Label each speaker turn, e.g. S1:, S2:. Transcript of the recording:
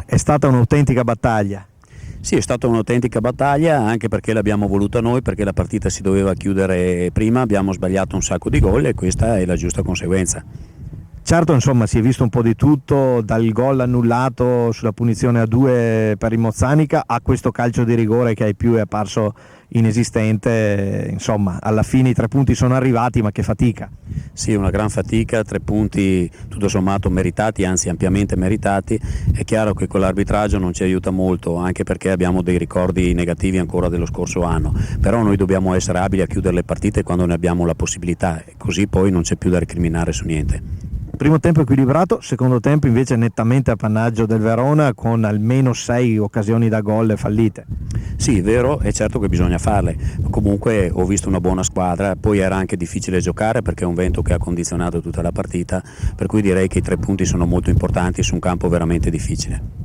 S1: È stata un'autentica battaglia.
S2: Sì, è stata un'autentica battaglia anche perché l'abbiamo voluta noi, perché la partita si doveva chiudere prima, abbiamo sbagliato un sacco di gol e questa è la giusta conseguenza.
S1: Certo, insomma, si è visto un po' di tutto, dal gol annullato sulla punizione a 2 per il Mozzanica a questo calcio di rigore che ai più è apparso inesistente. Insomma, alla fine i 3 punti sono arrivati, ma che fatica.
S2: Sì, una gran fatica, 3 punti tutto sommato meritati, anzi ampiamente meritati. È chiaro che con l'arbitraggio non ci aiuta molto, anche perché abbiamo dei ricordi negativi ancora dello scorso anno, però noi dobbiamo essere abili a chiudere le partite quando ne abbiamo la possibilità, e così poi non c'è più da recriminare su niente.
S1: Primo tempo equilibrato, secondo tempo invece nettamente appannaggio del Verona con almeno 6 occasioni da gol fallite.
S2: Sì, vero, è certo che bisogna farle, comunque ho visto una buona squadra, poi era anche difficile giocare perché è un vento che ha condizionato tutta la partita, per cui direi che i 3 punti sono molto importanti su un campo veramente difficile.